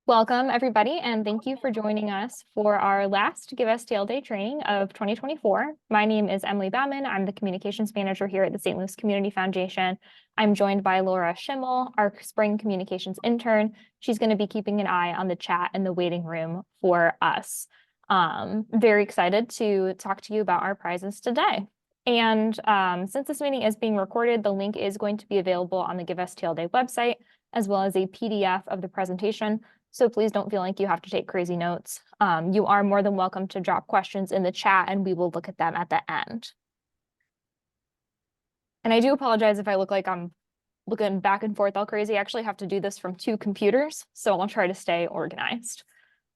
Welcome, everybody, and thank you for joining us for our last Give STL Day training of 2024. My name is Emily Baumann. I'm the Communications Manager here at the St. Louis Community Foundation. I'm joined by Laura Schimmel, our Spring Communications Intern. She's going to be keeping an eye on the chat in the waiting room for us. Very excited to talk to you about our prizes today. And since this meeting is being recorded, the link is going to be available on the Give STL Day website, as well as a PDF of the presentation. So please don't feel like you have to take crazy notes. You are more than welcome to drop questions in the chat and we will look at them at the end. And I do apologize if I look like I'm looking back and forth all crazy. I actually have to do this from two computers, so I'll try to stay organized.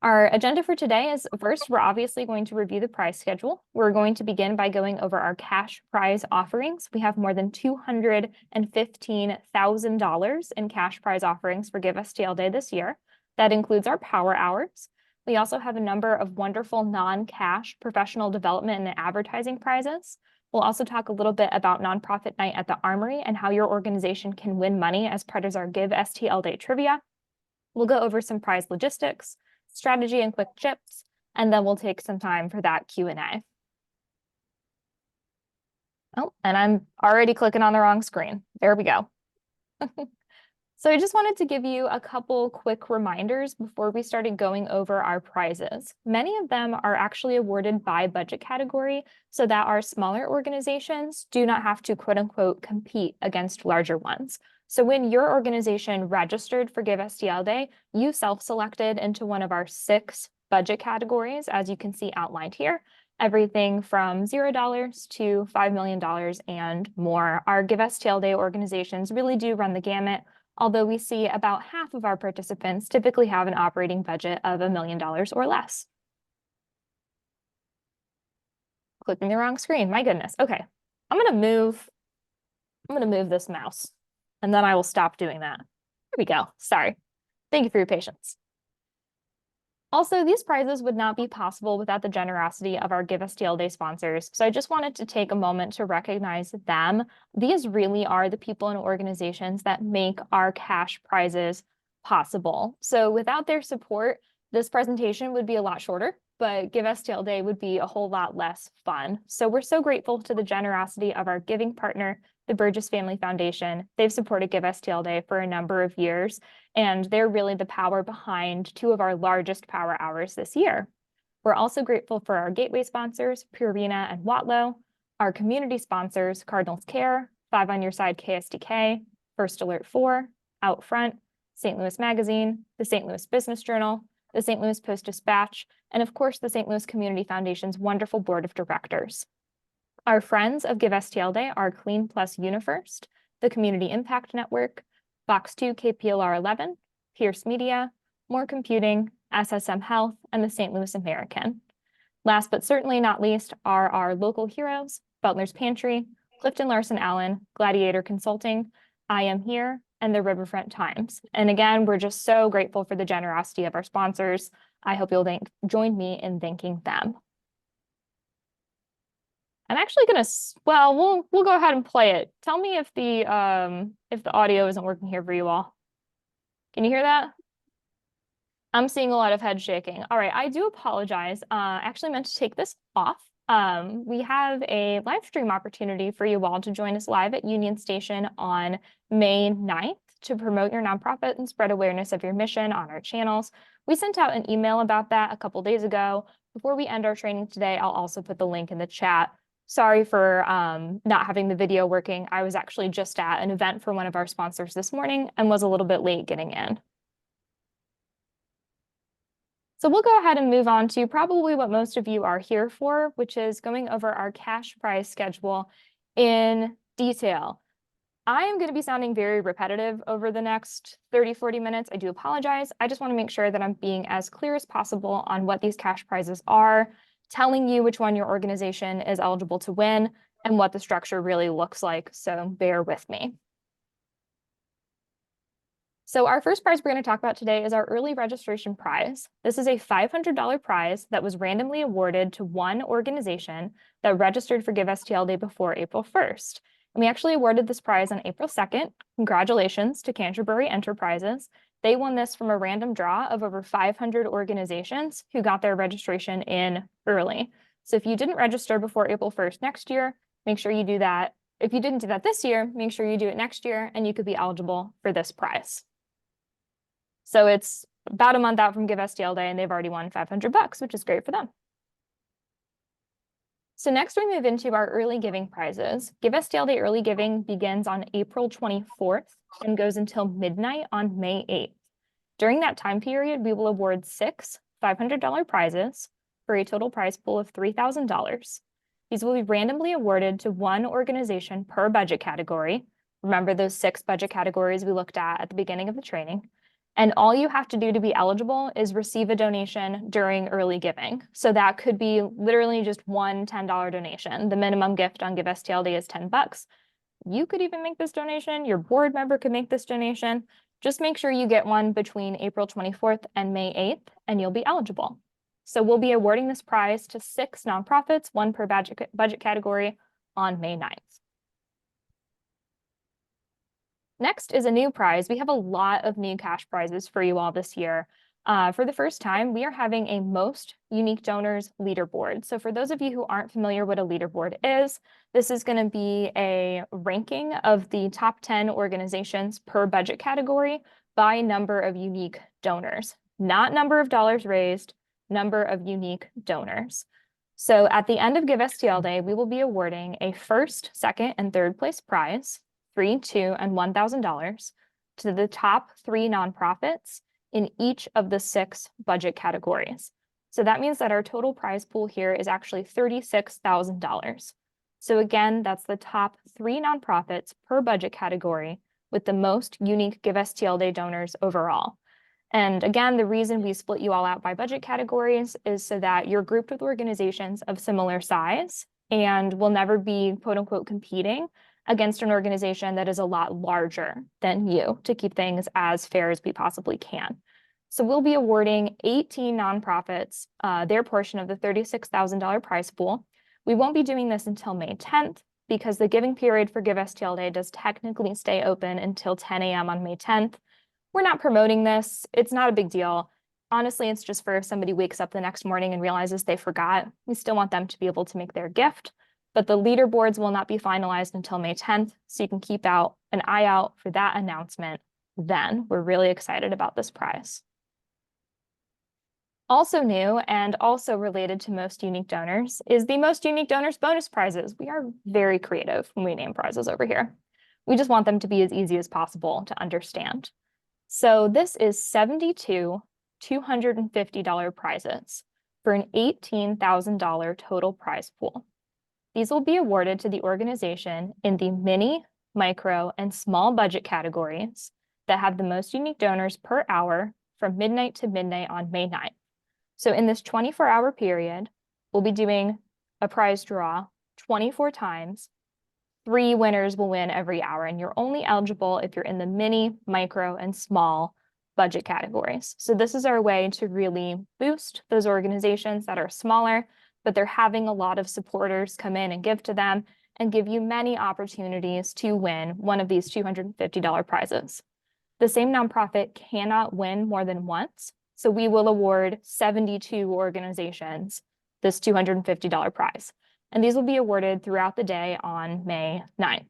Our agenda for today is, first, we're obviously going to review the prize schedule. We're going to begin by going over our cash prize offerings. We have more than $215,000 in cash prize offerings for Give STL Day this year. That includes our power hours. We also have a number of wonderful non-cash professional development and advertising prizes. We'll also talk a little bit about Nonprofit Night at the Armory and how your organization can win money as part of our Give STL Day trivia. We'll go over some prize logistics, strategy and quick tips, and then we'll take some time for that Q&A. Oh, and I'm already clicking on the wrong screen. There we go. So I just wanted to give you a couple quick reminders before we started going over our prizes. Many of them are actually awarded by budget category so that our smaller organizations do not have to quote unquote compete against larger ones. So when your organization registered for Give STL Day, you self-selected into one of our 6 budget categories, as you can see outlined here. Everything from $0 to $5 million and more. Our Give STL Day organizations really do run the gamut, although we see about half of our participants typically have an operating budget of $1 million or less. Clicking the wrong screen, my goodness. Okay, I'm gonna move this mouse and then I will stop doing that. Here we go, sorry. Thank you for your patience. Also, these prizes would not be possible without the generosity of our Give STL Day sponsors. So I just wanted to take a moment to recognize them. These really are the people and organizations that make our cash prizes possible. So without their support, this presentation would be a lot shorter, but Give STL Day would be a whole lot less fun. So we're so grateful to the generosity of our giving partner, the Burgess Family Foundation. They've supported Give STL Day for a number of years, and they're really the power behind 2 of our largest power hours this year. We're also grateful for our gateway sponsors, Purina and Watlow, our community sponsors, Cardinals Care, 5 on Your Side KSDK, First Alert 4, Out Front, St. Louis Magazine, the St. Louis Business Journal, the St. Louis Post-Dispatch, and of course, the St. Louis Community Foundation's wonderful board of directors. Our friends of Give STL Day are Clean Plus UniFirst, the Community Impact Network, Fox 2 KPLR 11, Pierce Media, More Computing, SSM Health, and the St. Louis American. Last but certainly not least are our local heroes, Butler's Pantry, Clifton Larson Allen, Gladiator Consulting, I Am Here, and the Riverfront Times. And again, we're just so grateful for the generosity of our sponsors. I hope you'll join me in thanking them. I'm actually gonna, well, we'll go ahead and play it. Tell me if the audio isn't working here for you all. Can you hear that? I'm seeing a lot of head shaking. All right, I do apologize. I actually meant to take this off. We have a live stream opportunity for you all to join us live at Union Station on May 9th to promote your nonprofit and spread awareness of your mission on our channels. We sent out an email about that a couple days ago. Before we end our training today, I'll also put the link in the chat. Sorry for not having the video working. I was actually just at an event for one of our sponsors this morning and was a little bit late getting in. So we'll go ahead and move on to probably what most of you are here for, which is going over our cash prize schedule in detail. I am going to be sounding very repetitive over the next 30-40 minutes. I do apologize. I just want to make sure that I'm being as clear as possible on what these cash prizes are, telling you which one your organization is eligible to win, and what the structure really looks like. So bear with me. So our first prize we're going to talk about today is our early registration prize. This is a $500 prize that was randomly awarded to one organization that registered for Give STL Day before April 1st. And we actually awarded this prize on April 2nd. Congratulations to Canterbury Enterprises. They won this from a random draw of over 500 organizations who got their registration in early. So if you didn't register before April 1st next year, make sure you do that. If you didn't do that this year, make sure you do it next year, and you could be eligible for this prize. So it's about a month out from Give STL Day, and they've already won $500, which is great for them. So next we move into our early giving prizes. Give STL Day early giving begins on April 24th and goes until midnight on May 8th. During that time period, we will award 6 $500 prizes for a total prize pool of $3,000. These will be randomly awarded to one organization per budget category. Remember those 6 budget categories we looked at the beginning of the training. And all you have to do to be eligible is receive a donation during early giving. So that could be literally just one $10 donation. The minimum gift on Give STL Day is $10. You could even make this donation. Your board member could make this donation. Just make sure you get one between April 24th and May 8th, and you'll be eligible. So we'll be awarding this prize to 6 nonprofits, one per budget category, on May 9th. Next is a new prize. We have a lot of new cash prizes for you all this year. For the first time, we are having a most unique donors leaderboard. So for those of you who aren't familiar what a leaderboard is, this is going to be a ranking of the top 10 organizations per budget category by number of unique donors, not number of dollars raised, number of unique donors. So at the end of Give STL Day, we will be awarding a first, second, and third place prize, $3, $2, and $1,000 to the top 3 nonprofits in each of the 6 budget categories. So that means that our total prize pool here is actually $36,000. So again, that's the top 3 nonprofits per budget category with the most unique Give STL Day donors overall. And again, the reason we split you all out by budget categories is so that you're grouped with organizations of similar size and will never be quote unquote competing against an organization that is a lot larger than you to keep things as fair as we possibly can. So we'll be awarding 18 nonprofits their portion of the $36,000 prize pool. We won't be doing this until May 10th because the giving period for Give STL Day does technically stay open until 10 a.m. on May 10th. We're not promoting this. It's not a big deal. Honestly, it's just for if somebody wakes up the next morning and realizes they forgot. We still want them to be able to make their gift. But the leaderboards will not be finalized until May 10th, so you can keep an eye out for that announcement then. We're really excited about this prize. Also new and also related to most unique donors is the most unique donors bonus prizes. We are very creative when we name prizes over here. We just want them to be as easy as possible to understand. So this is 72 $250 prizes for an $18,000 total prize pool. These will be awarded to the organization in the mini, micro, and small budget categories that have the most unique donors per hour from midnight to midnight on May 9th. So in this 24-hour period, we'll be doing a prize draw 24 times. 3 winners will win every hour, and you're only eligible if you're in the mini, micro, and small budget categories. So this is our way to really boost those organizations that are smaller, but they're having a lot of supporters come in and give to them and give you many opportunities to win one of these $250 prizes. The same nonprofit cannot win more than once, so we will award 72 organizations this $250 prize. And these will be awarded throughout the day on May 9th.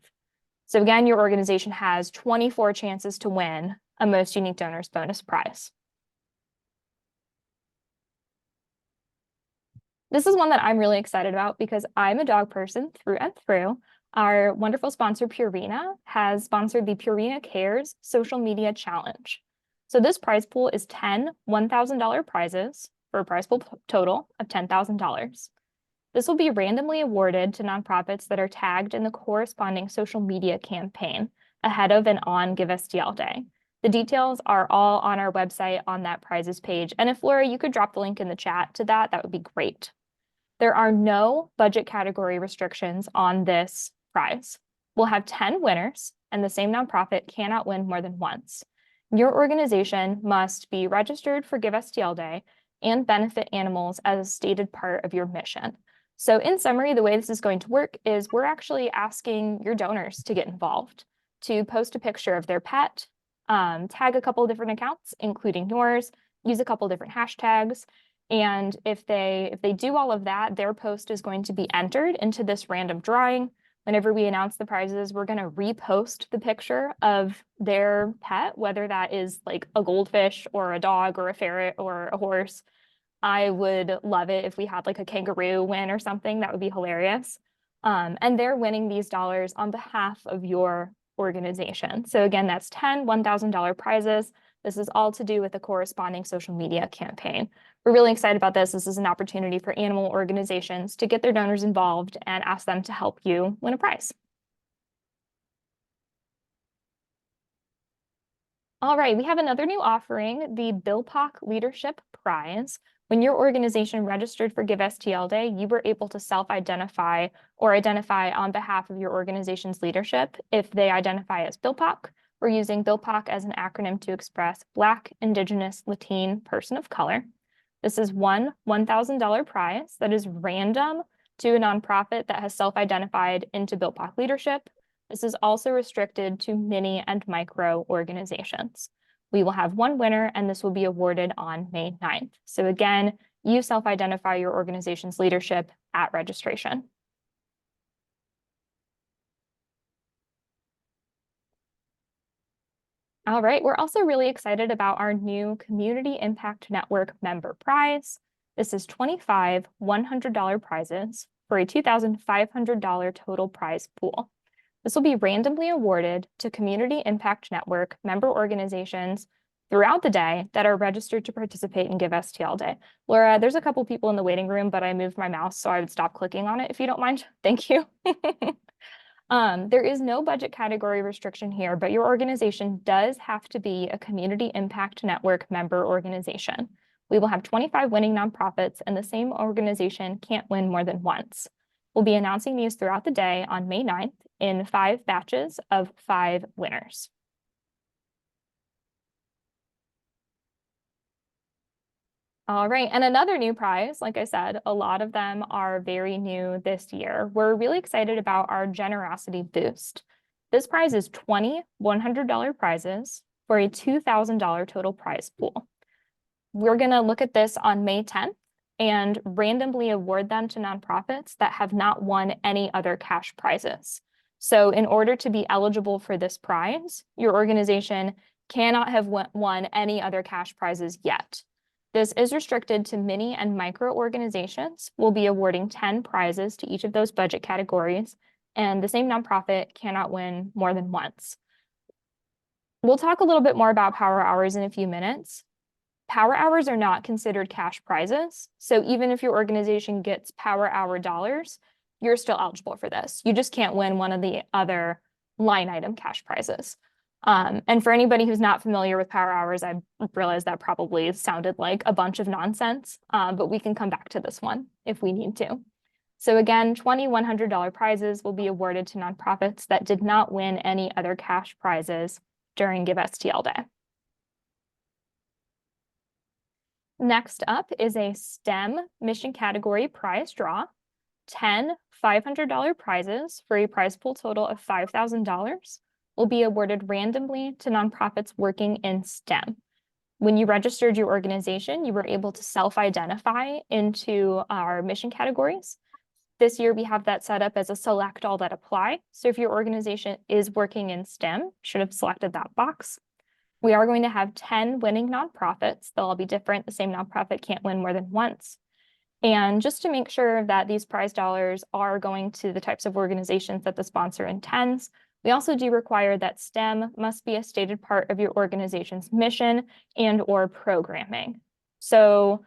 So again, your organization has 24 chances to win a Most Unique Donors bonus prize. This is one that I'm really excited about because I'm a dog person through and through. Our wonderful sponsor, Purina, has sponsored the Purina Cares Social Media Challenge. So this prize pool is 10 $1,000 prizes for a prize pool total of $10,000. This will be randomly awarded to nonprofits that are tagged in the corresponding social media campaign ahead of and on Give STL Day. The details are all on our website on that prizes page. And if Laura, you could drop the link in the chat to that, that would be great. There are no budget category restrictions on this prize. We'll have 10 winners, and the same nonprofit cannot win more than once. Your organization must be registered for Give STL Day and benefit animals as a stated part of your mission. So in summary, the way this is going to work is we're actually asking your donors to get involved, to post a picture of their pet, tag a couple different accounts, including yours, use a couple different hashtags. And if they do all of that, their post is going to be entered into this random drawing. Whenever we announce the prizes, we're going to repost the picture of their pet, whether that is like a goldfish or a dog or a ferret or a horse. I would love it if we had like a kangaroo win or something. That would be hilarious. And they're winning these dollars on behalf of your organization. So again, that's 10 $1,000 prizes. This is all to do with a corresponding social media campaign. We're really excited about this. This is an opportunity for animal organizations to get their donors involved and ask them to help you win a prize. All right, we have another new offering, the BILPOC Leadership Prize. When your organization registered for Give STL Day, you were able to self-identify or identify on behalf of your organization's leadership if they identify as BILPOC. We're using BILPOC as an acronym to express Black, Indigenous, Latine, Person of Color. This is one $1,000 prize that is random to a nonprofit that has self-identified into BILPOC leadership. This is also restricted to mini and micro organizations. We will have one winner, and this will be awarded on May 9th. So again, you self-identify your organization's leadership at registration. All right, we're also really excited about our new Community Impact Network member prize. This is 25 $100 prizes for a $2,500 total prize pool. This will be randomly awarded to Community Impact Network member organizations throughout the day that are registered to participate in Give STL Day. Laura, there's a couple people in the waiting room, but I moved my mouse, so I would stop clicking on it if you don't mind. Thank you. There is no budget category restriction here, but your organization does have to be a Community Impact Network member organization. We will have 25 winning nonprofits, and the same organization can't win more than once. We'll be announcing these throughout the day on May 9th in 5 batches of 5 winners. All right, and another new prize, like I said, a lot of them are very new this year. We're really excited about our Generosity Boost. This prize is 20 $100 prizes for a $2,000 total prize pool. We're going to look at this on May 10th and randomly award them to nonprofits that have not won any other cash prizes. So in order to be eligible for this prize, your organization cannot have won any other cash prizes yet. This is restricted to mini and micro organizations. We'll be awarding 10 prizes to each of those budget categories, and the same nonprofit cannot win more than once. We'll talk a little bit more about power hours in a few minutes. Power hours are not considered cash prizes. So even if your organization gets power hour dollars, you're still eligible for this. You just can't win one of the other line item cash prizes. And for anybody who's not familiar with power hours, I realize that probably sounded like a bunch of nonsense, but we can come back to this one if we need to. So again, 20 $100 prizes will be awarded to nonprofits that did not win any other cash prizes during Give STL Day. Next up is a STEM mission category prize draw. 10 $500 prizes for a prize pool total of $5,000 will be awarded randomly to nonprofits working in STEM. When you registered your organization, you were able to self-identify into our mission categories. This year, we have that set up as a select all that apply. So if your organization is working in STEM, you should have selected that box. We are going to have 10 winning nonprofits. They'll all be different. The same nonprofit can't win more than once. And just to make sure that these prize dollars are going to the types of organizations that the sponsor intends, we also do require that STEM must be a stated part of your organization's mission and/or programming. So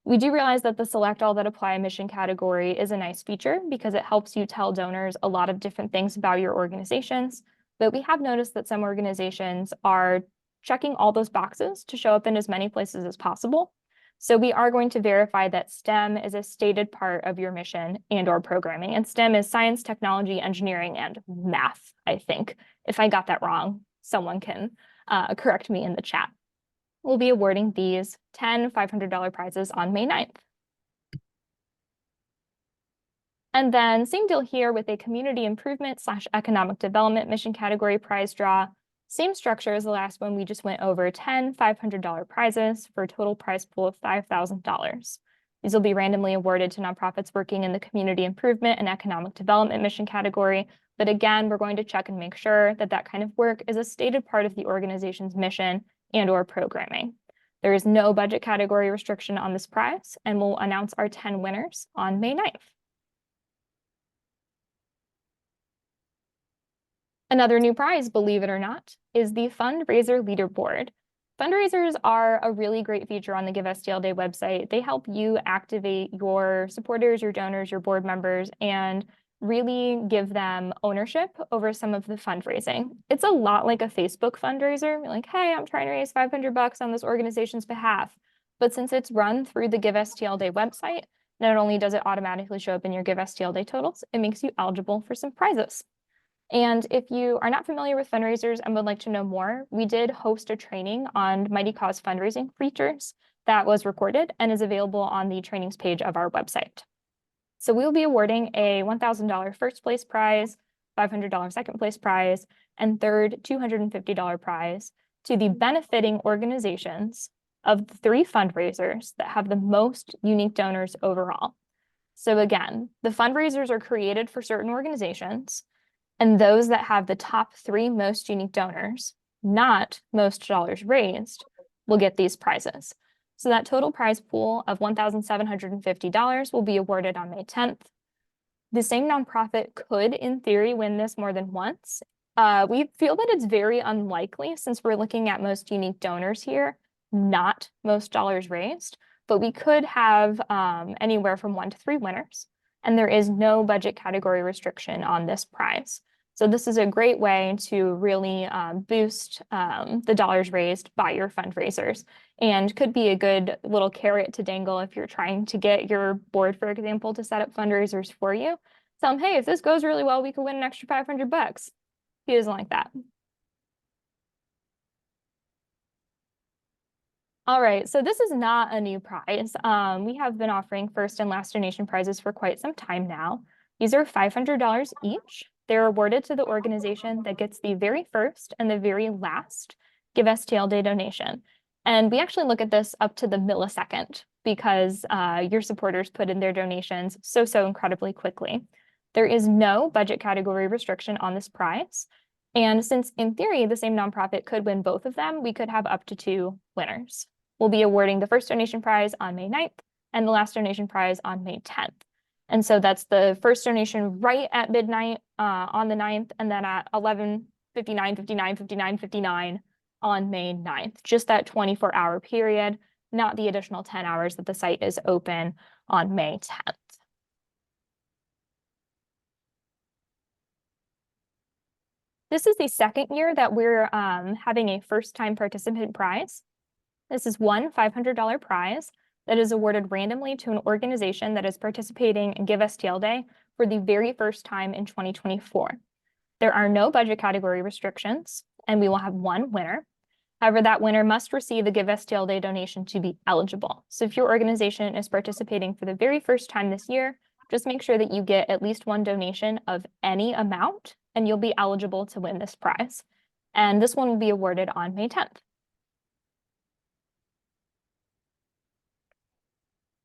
we do realize that the select all that apply mission category is a nice feature because it helps you tell donors a lot of different things about your organizations. But we have noticed that some organizations are checking all those boxes to show up in as many places as possible. So we are going to verify that STEM is a stated part of your mission and/or programming. And STEM is science, technology, engineering, and math, I think. If I got that wrong, someone can correct me in the chat. We'll be awarding these 10 $500 prizes on May 9th. And then same deal here with a community improvement / economic development mission category prize draw. Same structure as the last one. We just went over 10 $500 prizes for a total prize pool of $5,000. These will be randomly awarded to nonprofits working in the community improvement and economic development mission category. But again, we're going to check and make sure that that kind of work is a stated part of the organization's mission and/or programming. There is no budget category restriction on this prize, and we'll announce our 10 winners on May 9th. Another new prize, believe it or not, is the fundraiser leaderboard. Fundraisers are a really great feature on the Give STL Day website. They help you activate your supporters, your donors, your board members, and really give them ownership over some of the fundraising. It's a lot like a Facebook fundraiser. You're like, hey, I'm trying to raise $500 on this organization's behalf. But since it's run through the Give STL Day website, not only does it automatically show up in your Give STL Day totals, it makes you eligible for some prizes. And if you are not familiar with fundraisers and would like to know more, we did host a training on Mighty Cause fundraising features that was recorded and is available on the trainings page of our website. So we will be awarding a $1,000 first place prize, $500 second place prize, and third $250 prize to the benefiting organizations of the 3 fundraisers that have the most unique donors overall. So again, the fundraisers are created for certain organizations, and those that have the top 3 most unique donors, not most dollars raised, will get these prizes. So that total prize pool of $1,750 will be awarded on May 10th. The same nonprofit could, in theory, win this more than once. We feel that it's very unlikely since we're looking at most unique donors here, not most dollars raised, but we could have anywhere from 1 to 3 winners, and there is no budget category restriction on this prize. So this is a great way to really boost the dollars raised by your fundraisers, and could be a good little carrot to dangle if you're trying to get your board, for example, to set up fundraisers for you. Tell them, hey, if this goes really well, we could win an extra $500. He doesn't like that. All right, so this is not a new prize. We have been offering first and last donation prizes for quite some time now. These are $500 each. They're awarded to the organization that gets the very first and the very last Give STL Day donation. And we actually look at this up to the millisecond because your supporters put in their donations so incredibly quickly. There is no budget category restriction on this prize. And since in theory, the same nonprofit could win both of them, we could have up to 2 winners. We'll be awarding the first donation prize on May 9th and the last donation prize on May 10th. And so that's the first donation right at midnight on the 9th, and then at 11:59 on May 9th. Just that 24-hour period, not the additional 10 hours that the site is open on May 10th. This is the second year that we're having a first-time participant prize. This is one $500 prize that is awarded randomly to an organization that is participating in Give STL Day for the very first time in 2024. There are no budget category restrictions, and we will have 1 winner. However, that winner must receive a Give STL Day donation to be eligible. So if your organization is participating for the very first time this year, just make sure that you get at least 1 donation of any amount, and you'll be eligible to win this prize. And this one will be awarded on May 10th.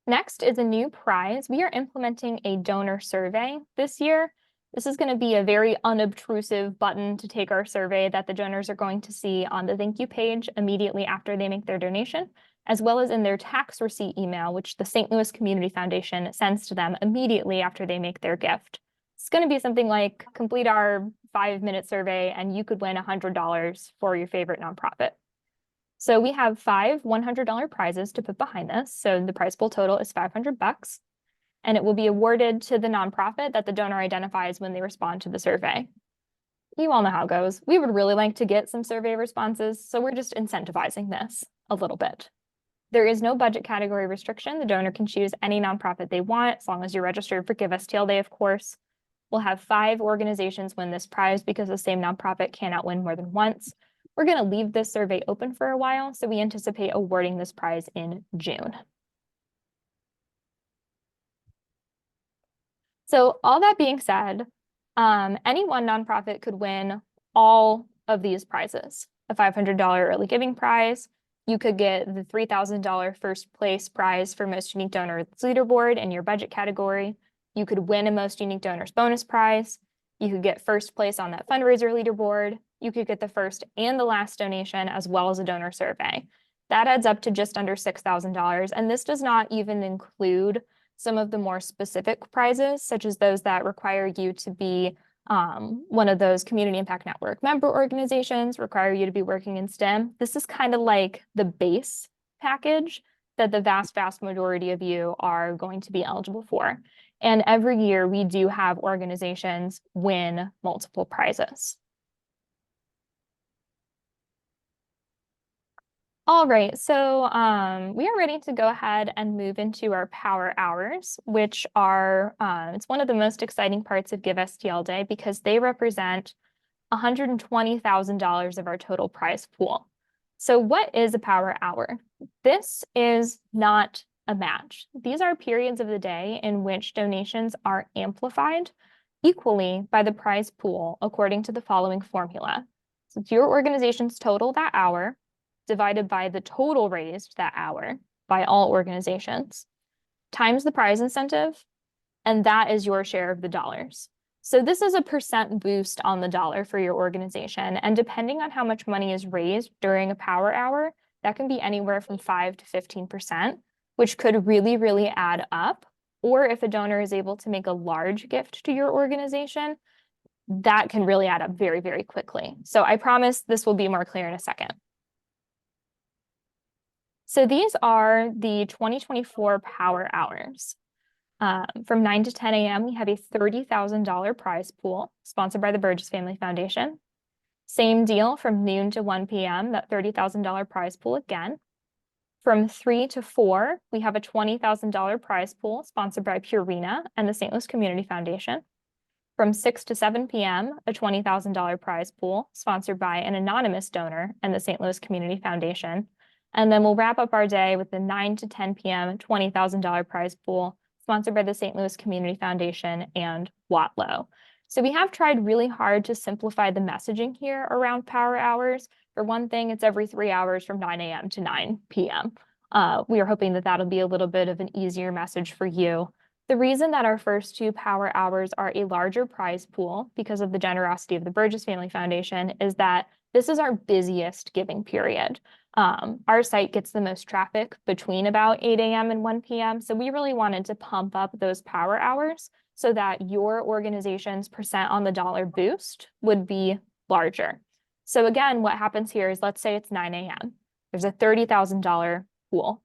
Next is a new prize. We are implementing a donor survey this year. This is going to be a very unobtrusive button to take our survey that the donors are going to see on the thank you page immediately after they make their donation, as well as in their tax receipt email, which the St. Louis Community Foundation sends to them immediately after they make their gift. It's going to be something like complete our 5-minute survey and you could win $100 for your favorite nonprofit. So we have 5 $100 prizes to put behind this. So the prize pool total is $500, and it will be awarded to the nonprofit that the donor identifies when they respond to the survey. You all know how it goes. We would really like to get some survey responses, so we're just incentivizing this a little bit. There is no budget category restriction. The donor can choose any nonprofit they want, as long as you're registered for Give STL Day, of course. We'll have 5 organizations win this prize because the same nonprofit cannot win more than once. We're going to leave this survey open for a while, so we anticipate awarding this prize in June. So all that being said, any one nonprofit could win all of these prizes. A $500 early giving prize. You could get the $3,000 first place prize for most unique donors leaderboard in your budget category. You could win a most unique donors bonus prize. You could get first place on that fundraiser leaderboard. You could get the first and the last donation as well as a donor survey. That adds up to just under $6,000. And this does not even include some of the more specific prizes, such as those that require you to be one of those Community Impact Network member organizations, require you to be working in STEM. This is kind of like the base package that the vast majority of you are going to be eligible for. And every year we do have organizations win multiple prizes. All right, so we are ready to go ahead and move into our power hours, which are, it's one of the most exciting parts of Give STL Day because they represent $120,000 of our total prize pool. So what is a power hour? This is not a match. These are periods of the day in which donations are amplified equally by the prize pool according to the following formula. So it's your organization's total that hour divided by the total raised that hour by all organizations, times the prize incentive, and that is your share of the dollars. So this is a percent boost on the dollar for your organization, and depending on how much money is raised during a power hour, that can be anywhere from 5 to 15%, which could really, really add up. Or if a donor is able to make a large gift to your organization, that can really add up very, very quickly. So I promise this will be more clear in a second. So these are the 2024 power hours. From 9 to 10 a.m., we have a $30,000 prize pool sponsored by the Burgess Family Foundation. Same deal from noon to 1 p.m., that $30,000 prize pool again. From 3 to 4, we have a $20,000 prize pool sponsored by Purina and the St. Louis Community Foundation. From 6 to 7 p.m., a $20,000 prize pool sponsored by an anonymous donor and the St. Louis Community Foundation. And then we'll wrap up our day with the 9 to 10 p.m. $20,000 prize pool sponsored by the St. Louis Community Foundation and Watlow. So we have tried really hard to simplify the messaging here around power hours. For one thing, it's every 3 hours from 9 a.m. to 9 p.m. We are hoping that that'll be a little bit of an easier message for you. The reason that our first 2 power hours are a larger prize pool because of the generosity of the Burgess Family Foundation is that this is our busiest giving period. Our site gets the most traffic between about 8 a.m. and 1 p.m. So we really wanted to pump up those power hours so that your organization's percent on the dollar boost would be larger. So again, what happens here is, let's say it's 9 a.m. There's a $30,000 pool.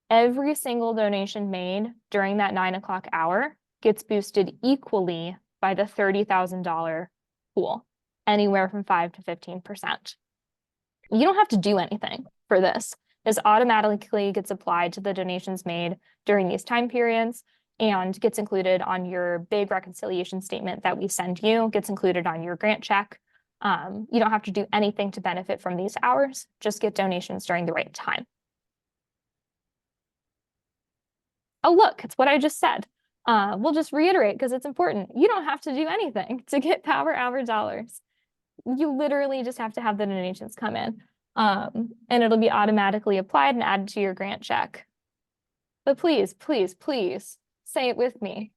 Every single donation made during that 9 o'clock hour gets boosted equally by the $30,000 pool, anywhere from 5 to 15%. You don't have to do anything for this. This automatically gets applied to the donations made during these time periods and gets included on your big reconciliation statement that we send you, gets included on your grant check. You don't have to do anything to benefit from these hours, just get donations during the right time. Oh, look, it's what I just said. We'll just reiterate because it's important. You don't have to do anything to get power hour dollars. You literally just have to have the donations come in, and it'll be automatically applied and added to your grant check. But please, please, please say it with me.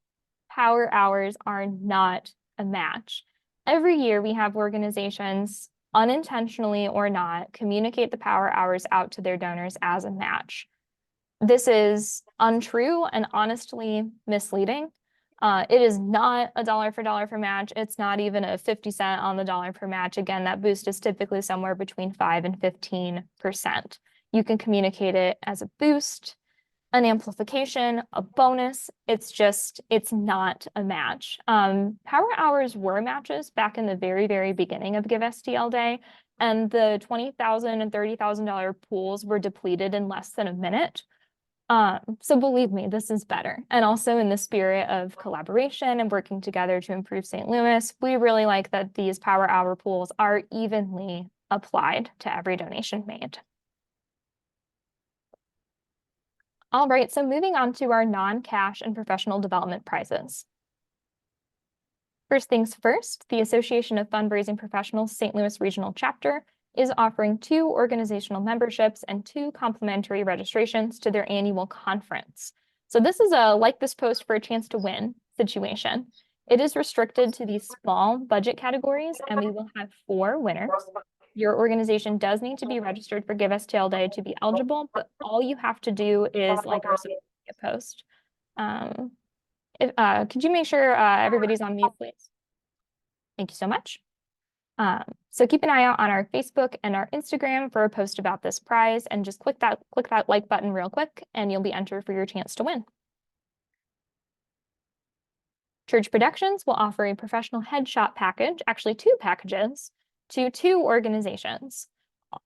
Power hours are not a match. Every year we have organizations, unintentionally or not, communicate the power hours out to their donors as a match. This is untrue and honestly misleading. It is not a dollar for dollar for match. It's not even a 50 cent on the dollar per match. Again, that boost is typically somewhere between 5 and 15%. You can communicate it as a boost, an amplification, a bonus. It's not a match. Power hours were matches back in the very, very beginning of Give STL Day, and the $20,000 and $30,000 pools were depleted in less than a minute. So believe me, this is better. And also in the spirit of collaboration and working together to improve St. Louis, we really like that these power hour pools are evenly applied to every donation made. All right, so moving on to our non-cash and professional development prizes. First things first, the Association of Fundraising Professionals St. Louis Regional Chapter is offering 2 organizational memberships and 2 complimentary registrations to their annual conference. So this is a like this post for a chance to win situation. It is restricted to these small budget categories, and we will have 4 winners. Your organization does need to be registered for Give STL Day to be eligible, but all you have to do is like our social media post. Could you make sure everybody's on mute, please? Thank you so much. So keep an eye out on our Facebook and our Instagram for a post about this prize, and just click that like button real quick and you'll be entered for your chance to win. Church Productions will offer a professional headshot package, actually 2 packages, to 2 organizations.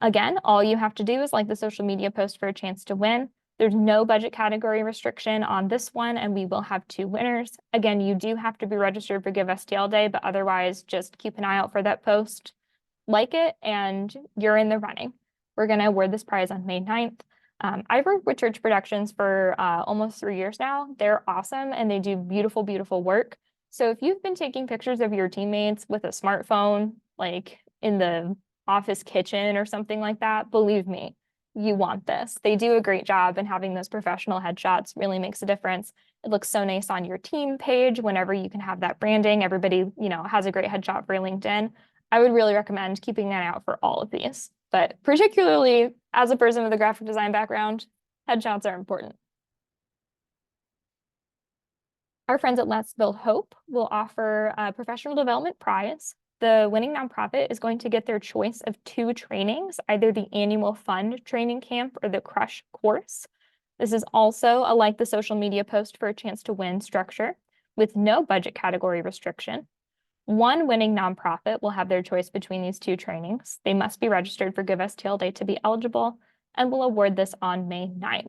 Again, all you have to do is like the social media post for a chance to win. There's no budget category restriction on this one, and we will have 2 winners. Again, you do have to be registered for Give STL Day, but otherwise just keep an eye out for that post, like it, and you're in the running. We're going to award this prize on May 9th. I've worked with Church Productions for almost 3 years now. They're awesome, and they do beautiful, beautiful work. So if you've been taking pictures of your teammates with a smartphone, like in the office kitchen or something like that, believe me, you want this. They do a great job, and having those professional headshots really makes a difference. It looks so nice on your team page whenever you can have that branding. Everybody, has a great headshot for LinkedIn. I would really recommend keeping an eye out for all of these, but particularly as a person with a graphic design background, headshots are important. Our friends at Let's Build Hope will offer a professional development prize. The winning nonprofit is going to get their choice of 2 trainings, either the annual fund training camp or the crush course. This is also a like the social media post for a chance to win structure with no budget category restriction. 1 winning nonprofit will have their choice between these 2 trainings. They must be registered for Give STL Day to be eligible, and we'll award this on May 9th.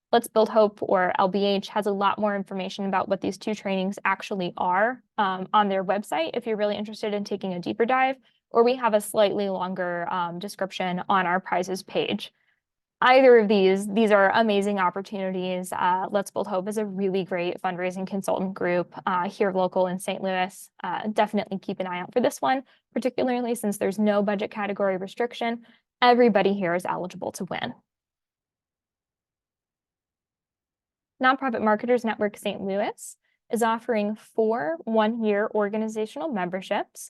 Let's Build Hope, or LBH, has a lot more information about what these 2 trainings actually are on their website if you're really interested in taking a deeper dive, or we have a slightly longer description on our prizes page. Either of these are amazing opportunities. Let's Build Hope is a really great fundraising consultant group here local in St. Louis. Definitely keep an eye out for this one, particularly since there's no budget category restriction. Everybody here is eligible to win. Nonprofit Marketers Network St. Louis is offering 4 one-year organizational memberships.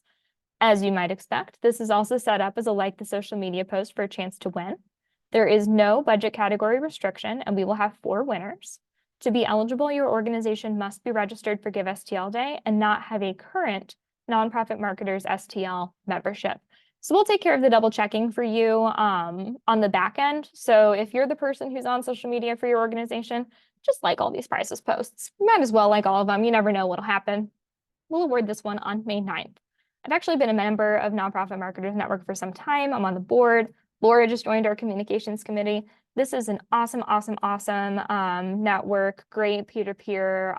As you might expect, this is also set up as a like the social media post for a chance to win. There is no budget category restriction, and we will have 4 winners. To be eligible, your organization must be registered for Give STL Day and not have a current Nonprofit Marketers STL membership. So we'll take care of the double checking for you on the back end. So if you're the person who's on social media for your organization, just like all these prizes posts. You might as well like all of them. You never know what'll happen. We'll award this one on May 9th. I've actually been a member of Nonprofit Marketers Network for some time. I'm on the board. Laura just joined our communications committee. This is an awesome, awesome, awesome network, great peer-to-peer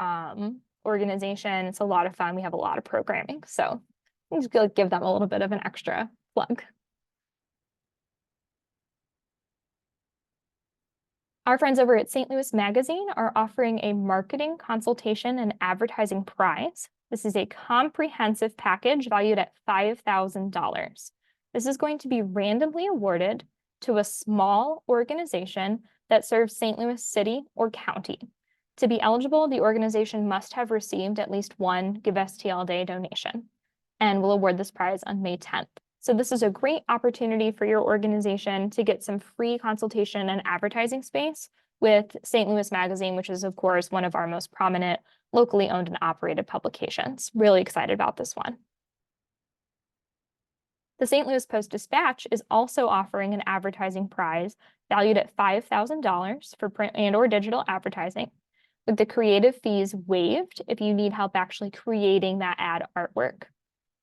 organization. It's a lot of fun. We have a lot of programming. So I'm just going to give them a little bit of an extra plug. Our friends over at St. Louis Magazine are offering a marketing consultation and advertising prize. This is a comprehensive package valued at $5,000. This is going to be randomly awarded to a small organization that serves St. Louis City or County. To be eligible, the organization must have received at least 1 Give STL Day donation, and we'll award this prize on May 10th. So this is a great opportunity for your organization to get some free consultation and advertising space with St. Louis Magazine, which is, of course, one of our most prominent locally owned and operated publications. Really excited about this one. The St. Louis Post-Dispatch is also offering an advertising prize valued at $5,000 for print and/or digital advertising, with the creative fees waived if you need help actually creating that ad artwork.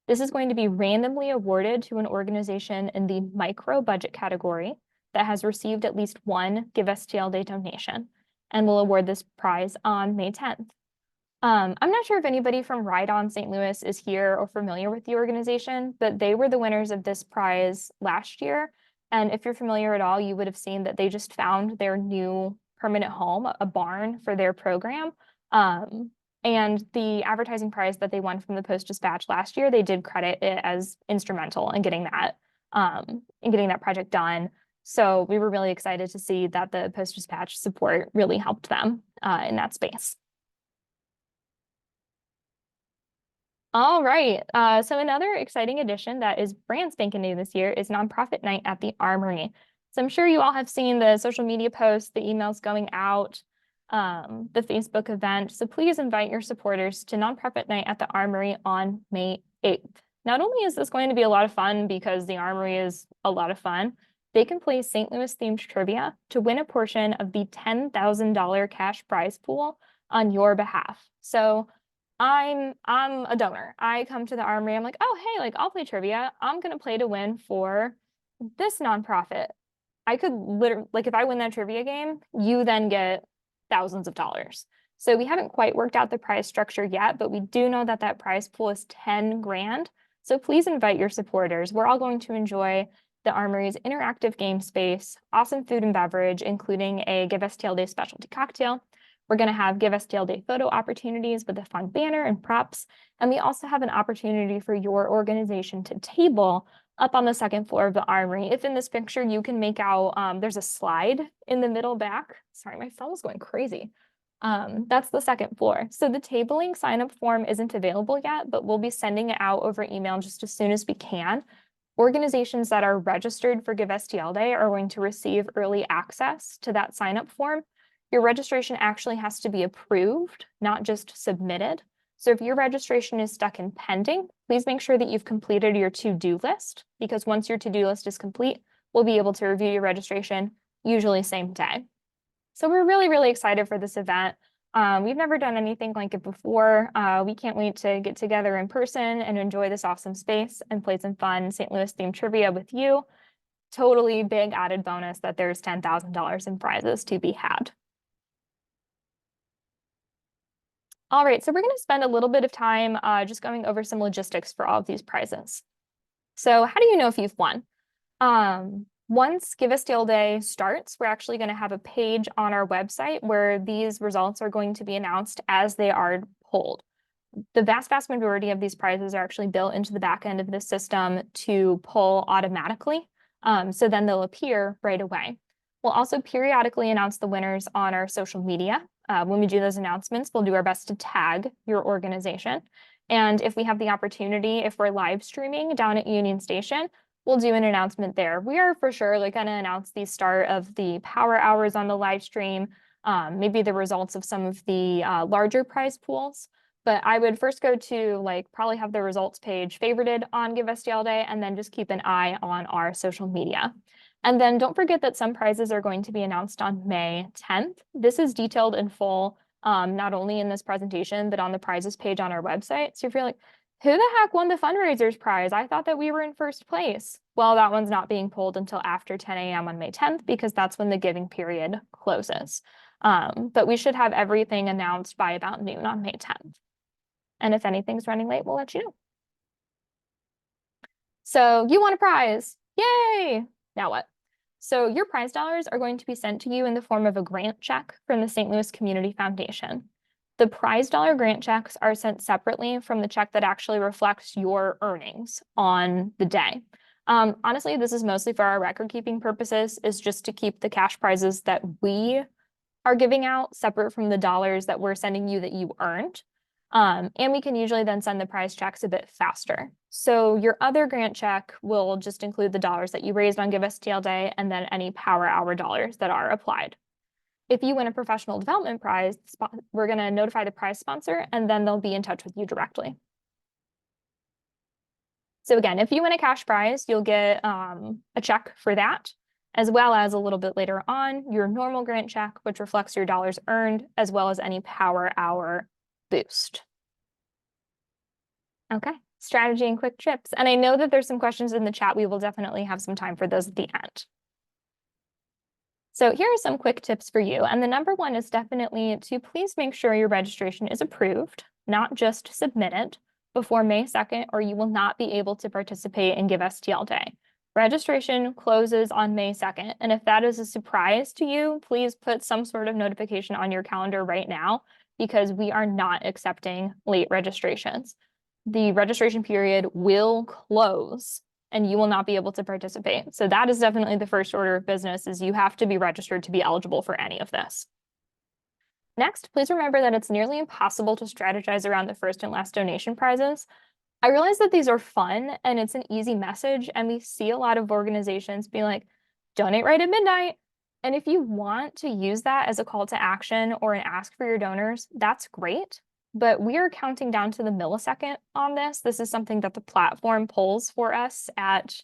This is going to be randomly awarded to an organization in the micro budget category that has received at least 1 Give STL Day donation, and we'll award this prize on May 10th. I'm not sure if anybody from Ride On St. Louis is here or familiar with the organization, but they were the winners of this prize last year. And if you're familiar at all, you would have seen that they just found their new permanent home, a barn for their program. And the advertising prize that they won from the Post-Dispatch last year, they did credit it as instrumental in getting that project done. So we were really excited to see that the Post-Dispatch support really helped them in that space. All right. So another exciting addition that is brand spanking new this year is Nonprofit Night at the Armory. So I'm sure you all have seen the social media posts, the emails going out, the Facebook event. So please invite your supporters to Nonprofit Night at the Armory on May 8th. Not only is this going to be a lot of fun because the Armory is a lot of fun, they can play St. Louis themed trivia to win a portion of the $10,000 cash prize pool on your behalf. So I'm a donor. I come to the Armory. I'm like, oh, hey, like I'll play trivia. I'm gonna play to win for this nonprofit. I could literally, like, if I win that trivia game, you then get thousands of dollars. So we haven't quite worked out the prize structure yet, but we do know that that prize pool is 10 grand. So please invite your supporters. We're all going to enjoy the Armory's interactive game space, awesome food and beverage, including a Give STL Day specialty cocktail. We're going to have Give STL Day photo opportunities with a fun banner and props. And we also have an opportunity for your organization to table up on the second floor of the Armory. If in this picture you can make out, there's a slide in the middle back. Sorry, my phone was going crazy. That's the second floor. So the tabling sign-up form isn't available yet, but we'll be sending it out over email just as soon as we can. Organizations that are registered for Give STL Day are going to receive early access to that sign-up form. Your registration actually has to be approved, not just submitted. So if your registration is stuck in pending, please make sure that you've completed your to-do list, because once your to-do list is complete, we'll be able to review your registration, usually same day. So we're really, really excited for this event. We've never done anything like it before. We can't wait to get together in person and enjoy this awesome space and play some fun St. Louis themed trivia with you. Totally big added bonus that there's $10,000 in prizes to be had. All right, so we're going to spend a little bit of time just going over some logistics for all of these prizes. So how do you know if you've won? Once Give STL Day starts, we're actually going to have a page on our website where these results are going to be announced as they are pulled. The vast majority of these prizes are actually built into the back end of the system to pull automatically. So then they'll appear right away. We'll also periodically announce the winners on our social media. When we do those announcements, we'll do our best to tag your organization. And if we have the opportunity, if we're live streaming down at Union Station, we'll do an announcement there. We are for sure going to announce the start of the power hours on the live stream, maybe the results of some of the larger prize pools. But I would first go to probably have the results page favorited on Give STL Day, and then just keep an eye on our social media. And then don't forget that some prizes are going to be announced on May 10th. This is detailed in full, not only in this presentation, but on the prizes page on our website. So if you're like, who the heck won the fundraisers prize? I thought that we were in first place. Well, that one's not being pulled until after 10 a.m. on May 10th, because that's when the giving period closes. But we should have everything announced by about noon on May 10th. And if anything's running late, we'll let you know. So you won a prize. Yay! Now what? So your prize dollars are going to be sent to you in the form of a grant check from the St. Louis Community Foundation. The prize dollar grant checks are sent separately from the check that actually reflects your earnings on the day. Honestly, this is mostly for our record keeping purposes, is just to keep the cash prizes that we are giving out separate from the dollars that we're sending you that you earned. And we can usually then send the prize checks a bit faster. So your other grant check will just include the dollars that you raised on Give STL Day and then any power hour dollars that are applied. If you win a professional development prize, we're going to notify the prize sponsor, and then they'll be in touch with you directly. So again, if you win a cash prize, you'll get a check for that, as well as a little bit later on, your normal grant check, which reflects your dollars earned, as well as any power hour boost. Okay, strategy and quick tips. And I know that there's some questions in the chat. We will definitely have some time for those at the end. So here are some quick tips for you. And the number one is definitely to please make sure your registration is approved, not just submitted, before May 2nd, or you will not be able to participate in Give STL Day. Registration closes on May 2nd. And if that is a surprise to you, please put some sort of notification on your calendar right now, because we are not accepting late registrations. The registration period will close and you will not be able to participate. So that is definitely the first order of business, is you have to be registered to be eligible for any of this. Next, please remember that it's nearly impossible to strategize around the first and last donation prizes. I realize that these are fun and it's an easy message, and we see a lot of organizations be like, donate right at midnight. And if you want to use that as a call to action or an ask for your donors, that's great. But we are counting down to the millisecond on this. This is something that the platform pulls for us at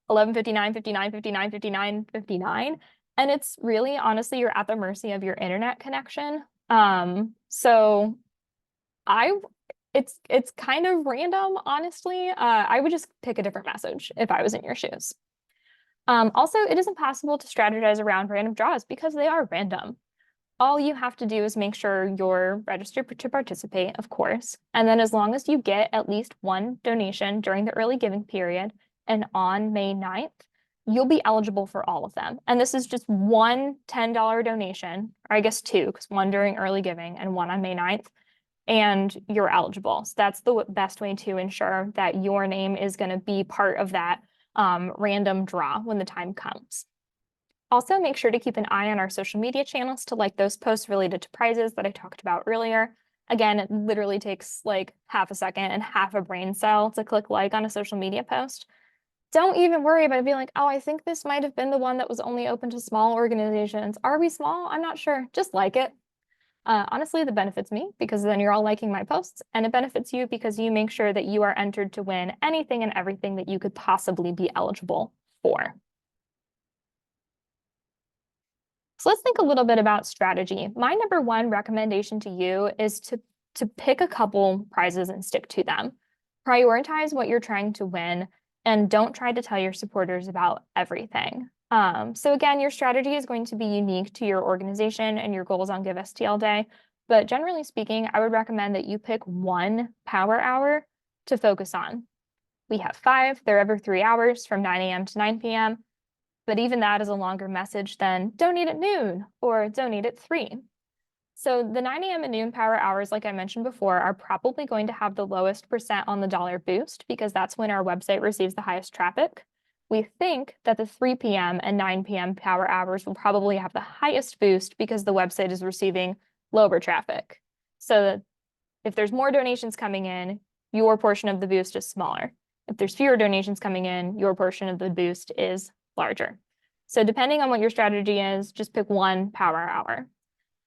11:59, 59, 59, 59, 59. And it's really, honestly, you're at the mercy of your internet connection. So it's kind of random, honestly. I would just pick a different message if I was in your shoes. Also, it is impossible to strategize around random draws because they are random. All you have to do is make sure you're registered to participate, of course. And then as long as you get at least one donation during the early giving period and on May 9th, you'll be eligible for all of them. And this is just one $10 donation, or I guess two, because one during early giving and one on May 9th, and you're eligible. So that's the best way to ensure that your name is going to be part of that random draw when the time comes. Also, make sure to keep an eye on our social media channels to like those posts related to prizes that I talked about earlier. Again, it literally takes like half a second and half a brain cell to click like on a social media post. Don't even worry about being like, oh, I think this might have been the one that was only open to small organizations. Are we small? I'm not sure. Just like it. Honestly, that benefits me because then you're all liking my posts, and it benefits you because you make sure that you are entered to win anything and everything that you could possibly be eligible for. So let's think a little bit about strategy. My number one recommendation to you is to pick a couple prizes and stick to them. Prioritize what you're trying to win and don't try to tell your supporters about everything. So again, your strategy is going to be unique to your organization and your goals on Give STL Day. But generally speaking, I would recommend that you pick one power hour to focus on. We have 5, they're every 3 hours from 9 a.m. to 9 p.m. But even that is a longer message than donate at noon or donate at 3. So the 9 a.m. and noon power hours, like I mentioned before, are probably going to have the lowest percent on the dollar boost because that's when our website receives the highest traffic. We think that the 3 p.m. and 9 p.m. power hours will probably have the highest boost because the website is receiving lower traffic. So if there's more donations coming in, your portion of the boost is smaller. If there's fewer donations coming in, your portion of the boost is larger. So depending on what your strategy is, just pick one power hour.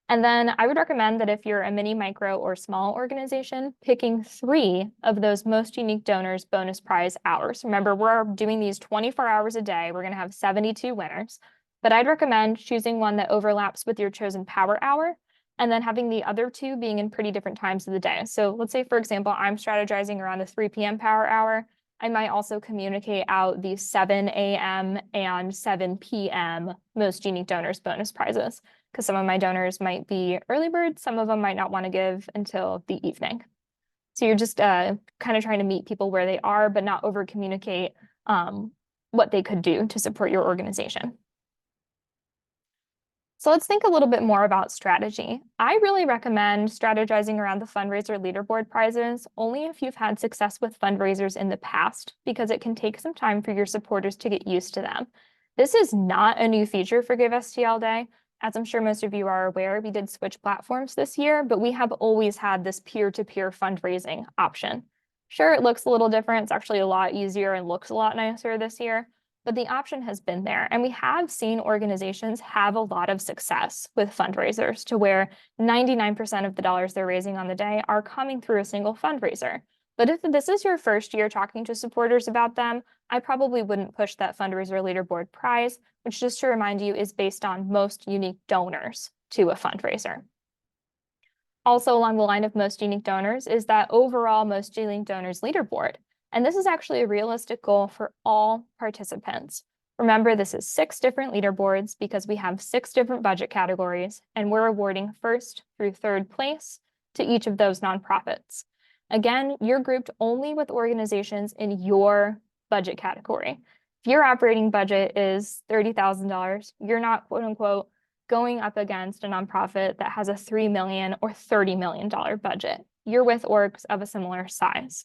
And then I would recommend that if you're a mini, micro, or small organization, picking 3 of those most unique donors bonus prize hours. Remember, we're doing these 24 hours a day. We're going to have 72 winners. But I'd recommend choosing one that overlaps with your chosen power hour and then having the other 2 being in pretty different times of the day. So let's say, for example, I'm strategizing around the 3 p.m. power hour. I might also communicate out the 7 a.m. and 7 p.m. most unique donors bonus prizes, because some of my donors might be early birds, some of them might not want to give until the evening. So you're just kind of trying to meet people where they are, but not over communicate what they could do to support your organization. So let's think a little bit more about strategy. I really recommend strategizing around the fundraiser leaderboard prizes only if you've had success with fundraisers in the past, because it can take some time for your supporters to get used to them. This is not a new feature for Give STL Day. As I'm sure most of you are aware, we did switch platforms this year, but we have always had this peer-to-peer fundraising option. Sure, it looks a little different. It's actually a lot easier and looks a lot nicer this year, but the option has been there. And we have seen organizations have a lot of success with fundraisers to where 99% of the dollars they're raising on the day are coming through a single fundraiser. But if this is your first year talking to supporters about them, I probably wouldn't push that fundraiser leaderboard prize, which, just to remind you, is based on most unique donors to a fundraiser. Also along the line of most unique donors is that overall most unique donors leaderboard. And this is actually a realistic goal for all participants. Remember, this is 6 different leaderboards because we have 6 different budget categories, and we're awarding 1st through 3rd place to each of those nonprofits. Again, you're grouped only with organizations in your budget category. If your operating budget is $30,000, you're not, quote unquote, going up against a nonprofit that has a $3 million or $30 million budget. You're with orgs of a similar size.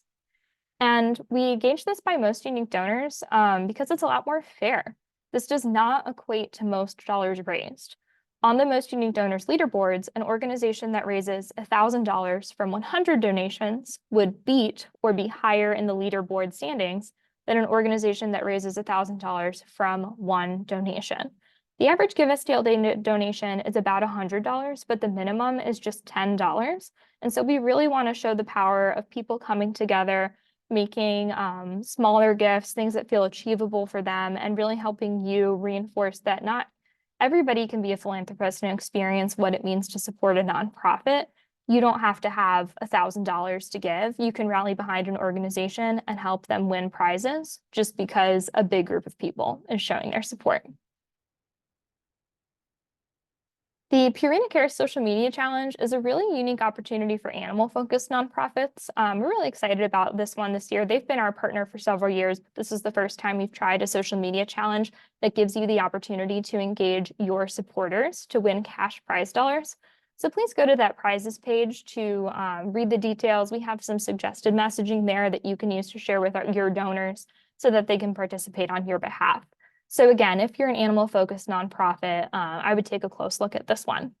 And we gauge this by most unique donors because it's a lot more fair. This does not equate to most dollars raised. On the most unique donors leaderboards, an organization that raises $1,000 from 100 donations would beat or be higher in the leaderboard standings than an organization that raises $1,000 from one donation. The average Give STL donation is about $100, but the minimum is just $10. And so we really want to show the power of people coming together, making smaller gifts, things that feel achievable for them, and really helping you reinforce that not everybody can be a philanthropist and experience what it means to support a nonprofit. You don't have to have $1,000 to give. You can rally behind an organization and help them win prizes just because a big group of people is showing their support. The Purina Care Social Media Challenge is a really unique opportunity for animal-focused nonprofits. We're really excited about this one this year. They've been our partner for several years. This is the first time we've tried a social media challenge that gives you the opportunity to engage your supporters to win cash prize dollars. So please go to that prizes page to read the details. We have some suggested messaging there that you can use to share with your donors so that they can participate on your behalf. So again, if you're an animal-focused nonprofit, I would take a close look at this one.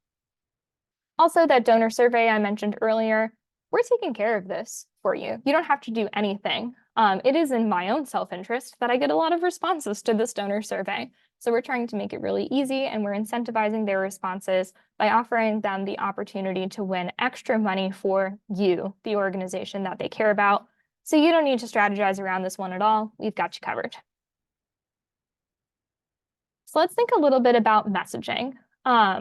Also, that donor survey I mentioned earlier, we're taking care of this for you. You don't have to do anything. It is in my own self-interest that I get a lot of responses to this donor survey. So we're trying to make it really easy, and we're incentivizing their responses by offering them the opportunity to win extra money for you, the organization that they care about. So you don't need to strategize around this one at all. We've got you covered. So let's think a little bit about messaging. I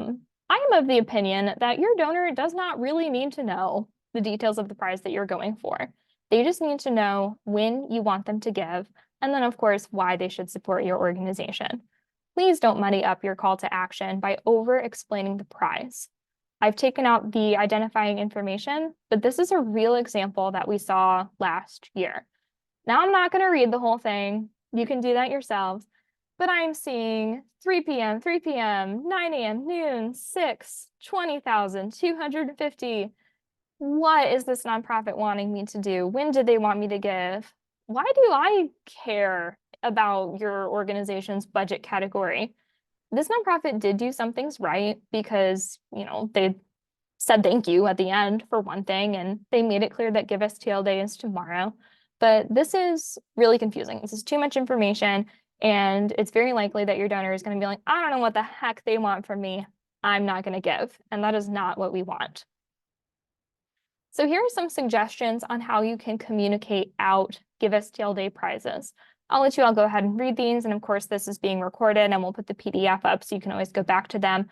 am of the opinion that your donor does not really need to know the details of the prize that you're going for. They just need to know when you want them to give, and then of course, why they should support your organization. Please don't muddy up your call to action by over-explaining the prize. I've taken out the identifying information, but this is a real example that we saw last year. Now I'm not going to read the whole thing. You can do that yourselves. But I'm seeing 3 p.m., 3 p.m., 9 a.m., noon, 6, 20,000, 250. What is this nonprofit wanting me to do? When did they want me to give? Why do I care about your organization's budget category? This nonprofit did do some things right because, they said thank you at the end for one thing, and they made it clear that Give STL Day is tomorrow. But this is really confusing. This is too much information. And it's very likely that your donor is going to be like, I don't know what the heck they want from me. I'm not going to give. And that is not what we want. So here are some suggestions on how you can communicate out Give STL Day prizes. I'll let you all go ahead and read these. And of course, this is being recorded and we'll put the PDF up so you can always go back to them.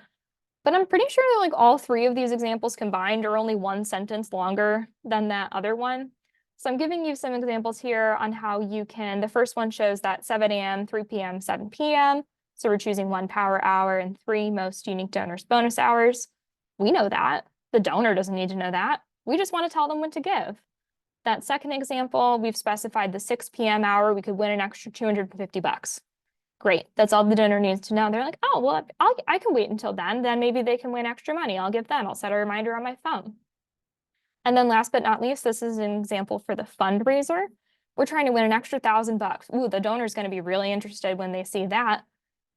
But I'm pretty sure that all three of these examples combined are only one sentence longer than that other one. So I'm giving you some examples here on how you can, the first one shows that 7 a.m., 3 p.m., 7 p.m. So we're choosing 1 power hour and 3 most unique donors bonus hours. We know that. The donor doesn't need to know that. We just want to tell them when to give. That second example, we've specified the 6 p.m. hour. We could win an extra $250. Great. That's all the donor needs to know. They're like, oh, well, I can wait until then. Then maybe they can win extra money. I'll give them. I'll set a reminder on my phone. And then last but not least, this is an example for the fundraiser. We're trying to win an extra $1,000. Ooh, the donor's going to be really interested when they see that.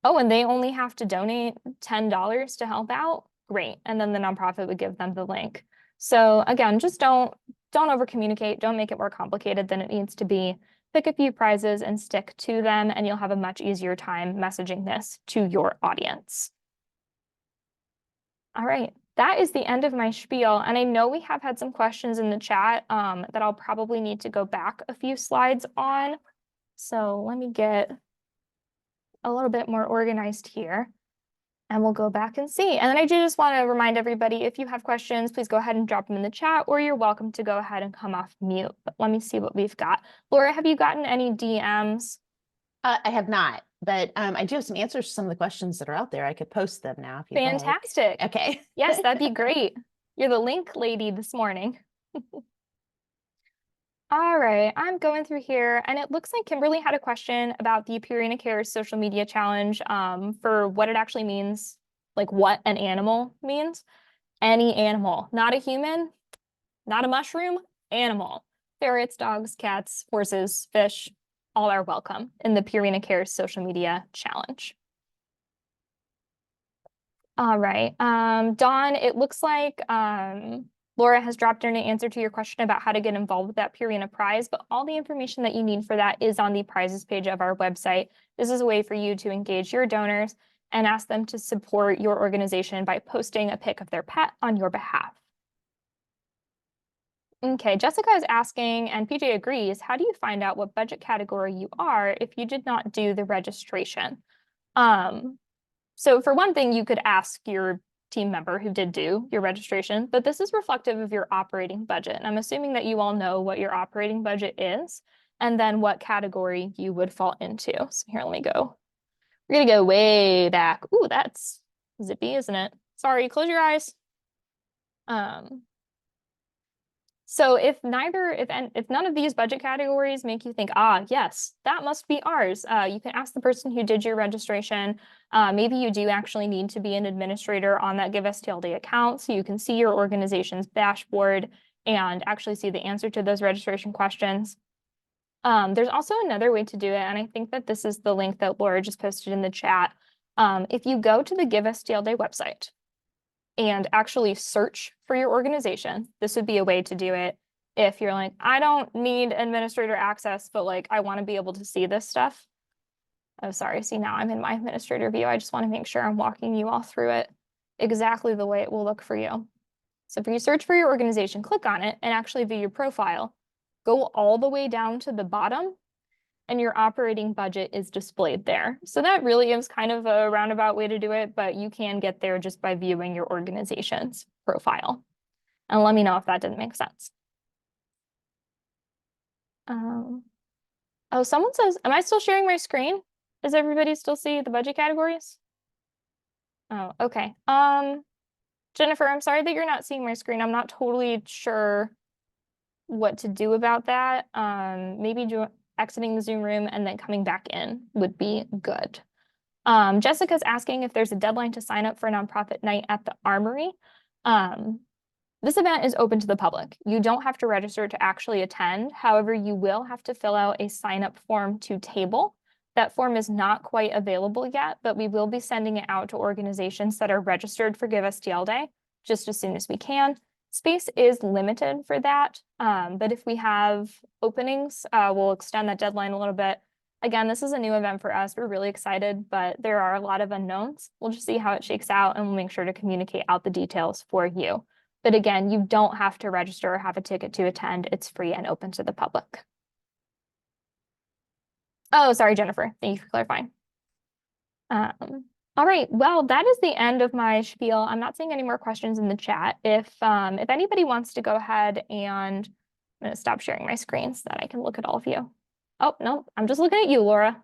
Oh, and they only have to donate $10 to help out? Great. And then the nonprofit would give them the link. So again, just don't over communicate. Don't make it more complicated than it needs to be. Pick a few prizes and stick to them, and you'll have a much easier time messaging this to your audience. All right. That is the end of my spiel. And I know we have had some questions in the chat that I'll probably need to go back a few slides on. So let me get a little bit more organized here and we'll go back and see. And then I do just want to remind everybody, if you have questions, please go ahead and drop them in the chat, or you're welcome to go ahead and come off mute. But let me see what we've got. Laura, have you gotten any DMs? I have not, but I do have some answers to some of the questions that are out there. I could post them now if you'd like. Fantastic. Okay. Yes, that'd be great. You're the link lady this morning. All right, I'm going through here, and it looks like Kimberly had a question about the Purina Cares social media challenge for what it actually means, like what an animal means. Any animal, not a human, not a mushroom, animal. Ferrets, dogs, cats, horses, fish, all are welcome in the Purina Cares social media challenge. All right. Dawn, it looks like Laura has dropped in an answer to your question about how to get involved with that Purina prize, but all the information that you need for that is on the prizes page of our website. This is a way for you to engage your donors and ask them to support your organization by posting a pic of their pet on your behalf. Okay, Jessica is asking, and PJ agrees, how do you find out what budget category you are if you did not do the registration? So for one thing, you could ask your team member who did do your registration, but this is reflective of your operating budget. And I'm assuming that you all know what your operating budget is and then what category you would fall into. So here, let me go. We're gonna go way back. Ooh, that's zippy, isn't it? Sorry, close your eyes. So if none of these budget categories make you think, ah, yes, that must be ours, you can ask the person who did your registration. Maybe you do actually need to be an administrator on that Give STL Day account so you can see your organization's dashboard and actually see the answer to those registration questions. There's also another way to do it, and I think that this is the link that Laura just posted in the chat. If you go to the Give STL Day website, and actually search for your organization. This would be a way to do it if you're like, I don't need administrator access, but like I want to be able to see this stuff. Oh, sorry. See, now I'm in my administrator view. I just want to make sure I'm walking you all through it exactly the way it will look for you. So if you search for your organization, click on it and actually view your profile. Go all the way down to the bottom and your operating budget is displayed there. So that really is kind of a roundabout way to do it, but you can get there just by viewing your organization's profile. And let me know if that didn't make sense. Oh, someone says, am I still sharing my screen? Does everybody still see the budget categories? Oh, okay. Jennifer, I'm sorry that you're not seeing my screen. I'm not totally sure what to do about that. Maybe exiting the Zoom room and then coming back in would be good. Jessica's asking if there's a deadline to sign up for a nonprofit night at the Armory. This event is open to the public. You don't have to register to actually attend. However, you will have to fill out a sign-up form to table. That form is not quite available yet, but we will be sending it out to organizations that are registered for Give STL Day just as soon as we can. Space is limited for that, but if we have openings, we'll extend that deadline a little bit. Again, this is a new event for us. We're really excited, but there are a lot of unknowns. We'll just see how it shakes out and we'll make sure to communicate out the details for you. But again, you don't have to register or have a ticket to attend. It's free and open to the public. Oh, sorry, Jennifer. Thank you for clarifying. All right, well, that is the end of my spiel. I'm not seeing any more questions in the chat. If anybody wants to go ahead and I'm going to stop sharing my screen so that I can look at all of you. Oh, no, I'm just looking at you, Laura.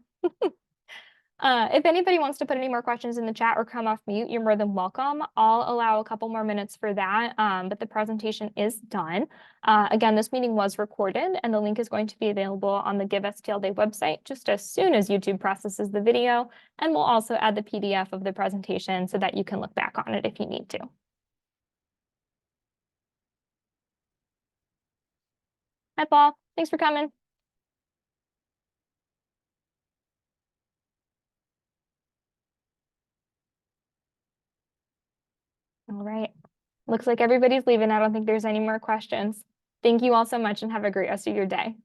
If anybody wants to put any more questions in the chat or come off mute, you're more than welcome. I'll allow a couple more minutes for that, but the presentation is done. Again, this meeting was recorded and the link is going to be available on the Give STL Day website just as soon as YouTube processes the video. And we'll also add the PDF of the presentation so that you can look back on it if you need to. Hi, Paul. Thanks for coming. All right. Looks like everybody's leaving. I don't think there's any more questions. Thank you all so much and have a great rest of your day.